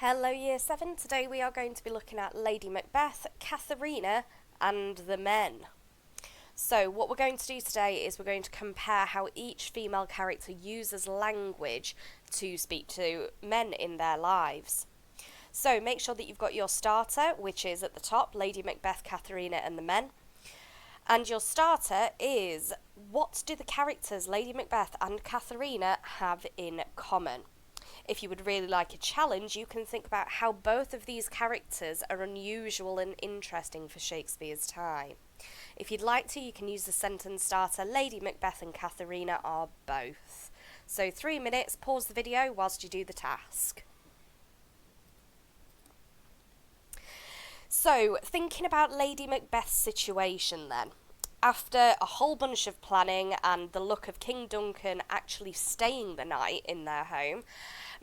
Hello Year 7, today we are going to be looking at Lady Macbeth, Katherina and the men. So what we're going to do today is we're going to compare how each female character uses language to speak to men in their lives. So make sure that you've got your starter, which is at the top, Lady Macbeth, Katherina and the men. And your starter is, what do the characters Lady Macbeth and Katherina have in common? If you would really like a challenge, you can think about how both of these characters are unusual and interesting for Shakespeare's time. If you'd like to, you can use the sentence starter, Lady Macbeth and Katherina are both. So 3 minutes, pause the video whilst you do the task. So, thinking about Lady Macbeth's situation then. After a whole bunch of planning and the luck of King Duncan actually staying the night in their home,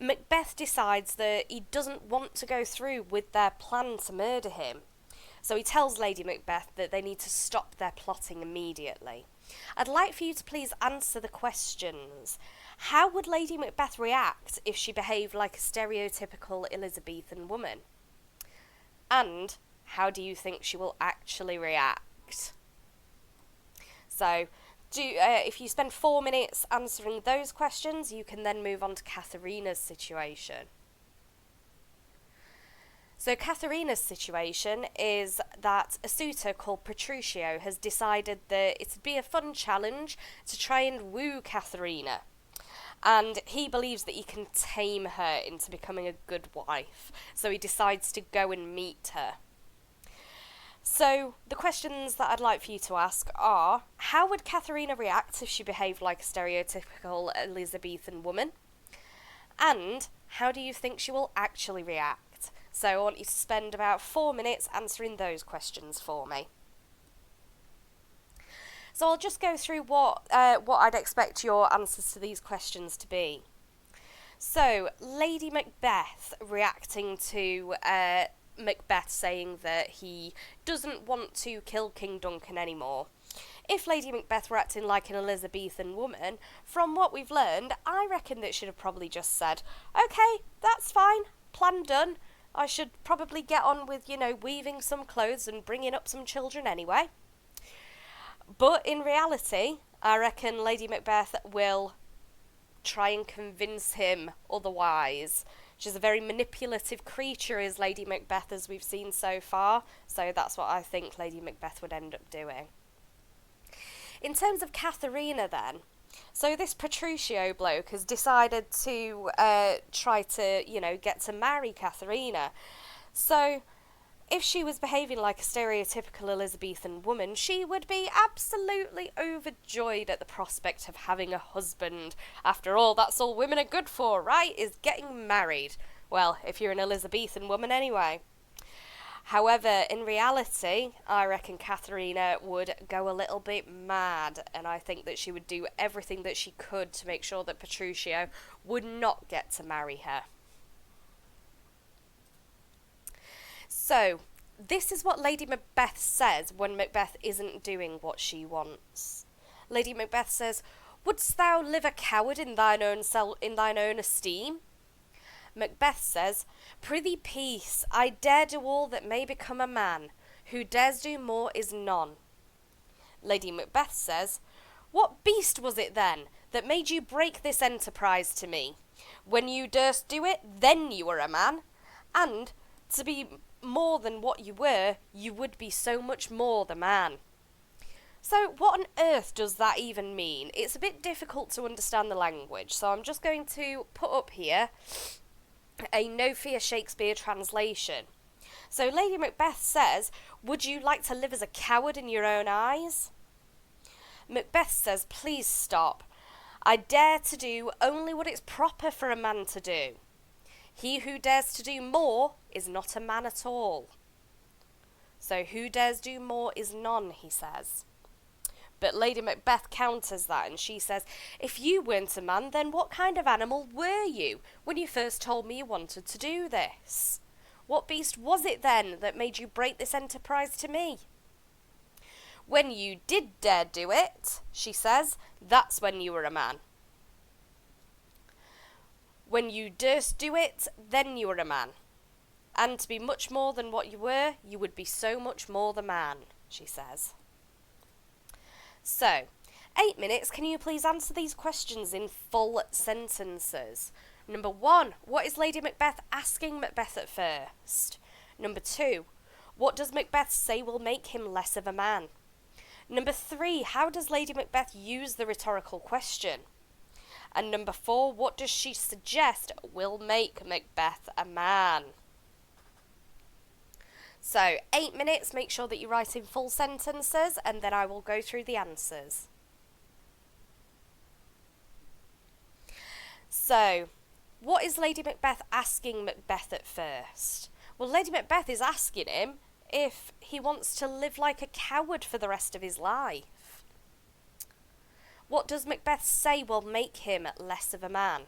Macbeth decides that he doesn't want to go through with their plan to murder him. So he tells Lady Macbeth that they need to stop their plotting immediately. I'd like for you to please answer the questions. How would Lady Macbeth react if she behaved like a stereotypical Elizabethan woman? And how do you think she will actually react? So, if you spend 4 minutes answering those questions, you can then move on to Katherina's situation. So Katherina's situation is that a suitor called Petruchio has decided that it'd be a fun challenge to try and woo Katherina. And he believes that he can tame her into becoming a good wife. So he decides to go and meet her. So, the questions that I'd like for you to ask are, how would Katherina react if she behaved like a stereotypical Elizabethan woman? And how do you think she will actually react? So I want you to spend about 4 minutes answering those questions for me. So I'll just go through what I'd expect your answers to these questions to be. So, Lady Macbeth reacting to Macbeth saying that he doesn't want to kill King Duncan anymore. If Lady Macbeth were acting like an Elizabethan woman, from what we've learned, I reckon that she'd have probably just said, okay, that's fine, plan done. I should probably get on with, weaving some clothes and bringing up some children anyway. But in reality, I reckon Lady Macbeth will try and convince him otherwise. She's a very manipulative creature, is Lady Macbeth, as we've seen so far. So that's what I think Lady Macbeth would end up doing. In terms of Katherina then, so this Petruchio bloke has decided to try to, get to marry Katherina. So if she was behaving like a stereotypical Elizabethan woman, she would be absolutely overjoyed at the prospect of having a husband. After all, that's all women are good for, right? Is getting married. Well, if you're an Elizabethan woman anyway. However, in reality, I reckon Katherina would go a little bit mad, and I think that she would do everything that she could to make sure that Petruchio would not get to marry her. So, this is what Lady Macbeth says when Macbeth isn't doing what she wants. Lady Macbeth says, "Wouldst thou live a coward in thine own esteem?" Macbeth says, "Prithee peace, I dare do all that may become a man. Who dares do more is none." Lady Macbeth says, "What beast was it then that made you break this enterprise to me? When you durst do it, then you were a man. And, to be more than what you were, you would be so much more the man." So what on earth does that even mean? It's a bit difficult to understand the language, so I'm just going to put up here a No Fear Shakespeare translation. So Lady Macbeth says, "Would you like to live as a coward in your own eyes?" Macbeth says, "Please stop. I dare to do only what it's proper for a man to do. He who dares to do more is not a man at all." So who dares do more is none, he says. But Lady Macbeth counters that and she says, "If you weren't a man, then what kind of animal were you when you first told me you wanted to do this? What beast was it then that made you break this enterprise to me? When you did dare do it," she says, "that's when you were a man. When you durst do it, then you were a man. And to be much more than what you were, you would be so much more the man, she says. So, 8 minutes, can you please answer these questions in full sentences? Number 1, what is Lady Macbeth asking Macbeth at first? Number 2, what does Macbeth say will make him less of a man? Number 3, how does Lady Macbeth use the rhetorical question? And number 4, what does she suggest will make Macbeth a man? So, 8 minutes, make sure that you write in full sentences, and then I will go through the answers. So, what is Lady Macbeth asking Macbeth at first? Well, Lady Macbeth is asking him if he wants to live like a coward for the rest of his life. What does Macbeth say will make him less of a man?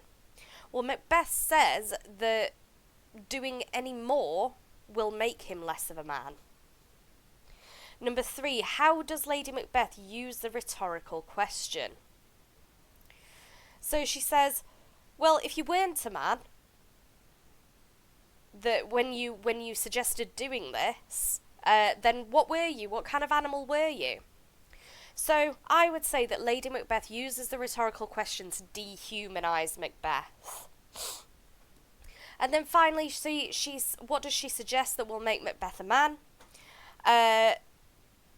Well, Macbeth says that doing any more will make him less of a man. Number 3, how does Lady Macbeth use the rhetorical question? So she says, well, if you weren't a man, that when you suggested doing this, then what were you? What kind of animal were you? So I would say that Lady Macbeth uses the rhetorical question to dehumanise Macbeth. And then finally, what does she suggest that will make Macbeth a man?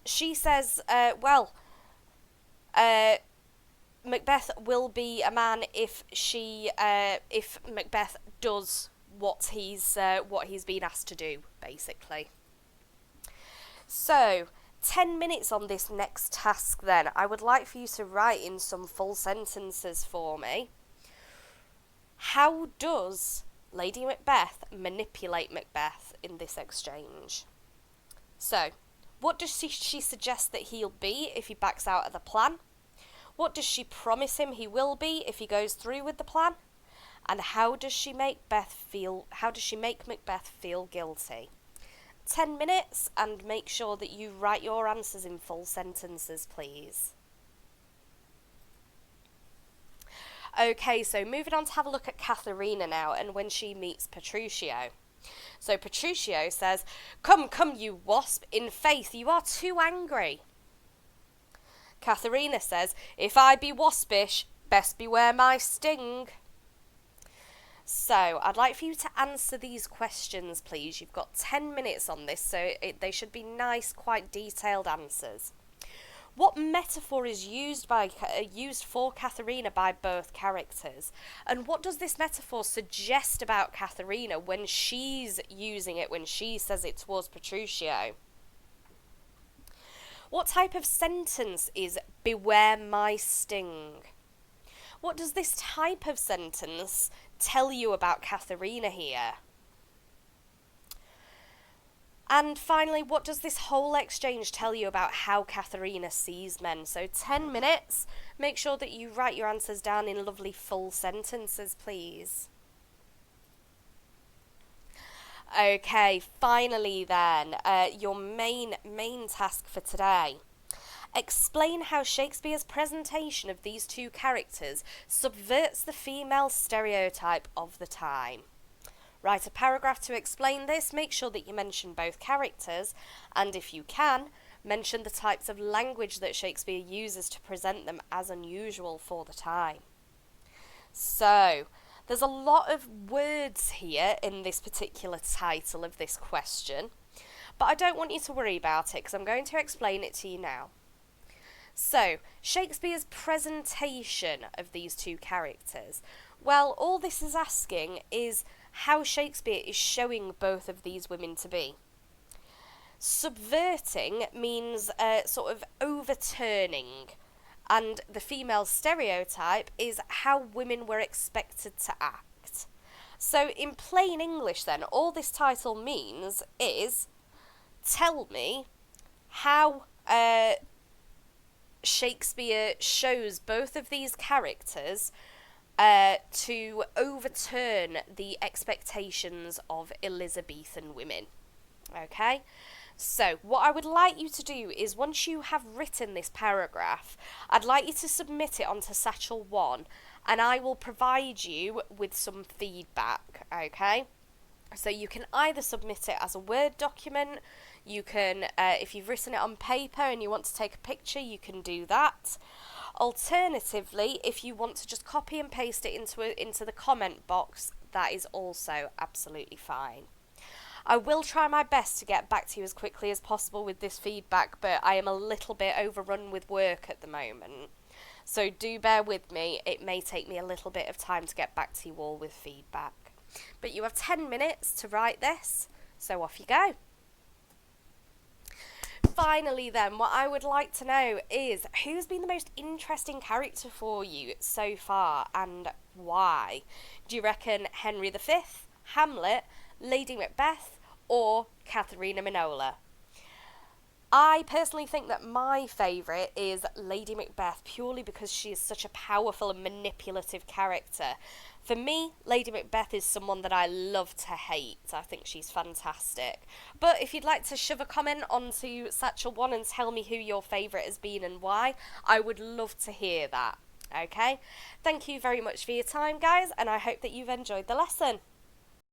She says, Macbeth will be a man if Macbeth does what he's been asked to do, basically. So, 10 minutes on this next task then. I would like for you to write in some full sentences for me. How does Lady Macbeth manipulate Macbeth in this exchange? So, what does she suggest that he'll be if he backs out of the plan? What does she promise him he will be if he goes through with the plan? And how does she make Macbeth feel guilty? 10 minutes, and make sure that you write your answers in full sentences, please. Okay, so moving on to have a look at Katherina now, and when she meets Petruchio. So Petruchio says, Come, you wasp, in faith you are too angry. Katherina says, if I be waspish, best beware my sting. So, I'd like for you to answer these questions, please. You've got 10 minutes on this, so they should be nice, quite detailed answers. What metaphor is used for Katherina by both characters? And what does this metaphor suggest about Katherina when she's using it, when she says it towards Petruchio? What type of sentence is beware my sting? What does this type of sentence tell you about Katherina here? And finally, what does this whole exchange tell you about how Katherina sees men? So 10 minutes. Make sure that you write your answers down in lovely full sentences, please. Okay, finally then, your main task for today. Explain how Shakespeare's presentation of these two characters subverts the female stereotype of the time. Write a paragraph to explain this, make sure that you mention both characters, and if you can, mention the types of language that Shakespeare uses to present them as unusual for the time. So, there's a lot of words here in this particular title of this question, but I don't want you to worry about it because I'm going to explain it to you now. So, Shakespeare's presentation of these two characters. Well, all this is asking is how Shakespeare is showing both of these women to be. Subverting means sort of overturning, and the female stereotype is how women were expected to act. So, in plain English then, all this title means is, tell me how Shakespeare shows both of these characters to overturn the expectations of Elizabethan women. Okay? So, what I would like you to do is, once you have written this paragraph, I'd like you to submit it onto Satchel 1, and I will provide you with some feedback, okay? So you can either submit it as a Word document, you can, if you've written it on paper and you want to take a picture, you can do that. Alternatively, if you want to just copy and paste it into the comment box, that is also absolutely fine. I will try my best to get back to you as quickly as possible with this feedback, but I am a little bit overrun with work at the moment. So do bear with me, it may take me a little bit of time to get back to you all with feedback. But you have 10 minutes to write this, so off you go. Finally then, what I would like to know is who's been the most interesting character for you so far and why? Do you reckon Henry V, Hamlet, Lady Macbeth, or Katherina Minola? I personally think that my favourite is Lady Macbeth purely because she is such a powerful and manipulative character. For me, Lady Macbeth is someone that I love to hate. I think she's fantastic. But if you'd like to shove a comment onto Satchel1 and tell me who your favourite has been and why, I would love to hear that. Okay? Thank you very much for your time, guys, and I hope that you've enjoyed the lesson.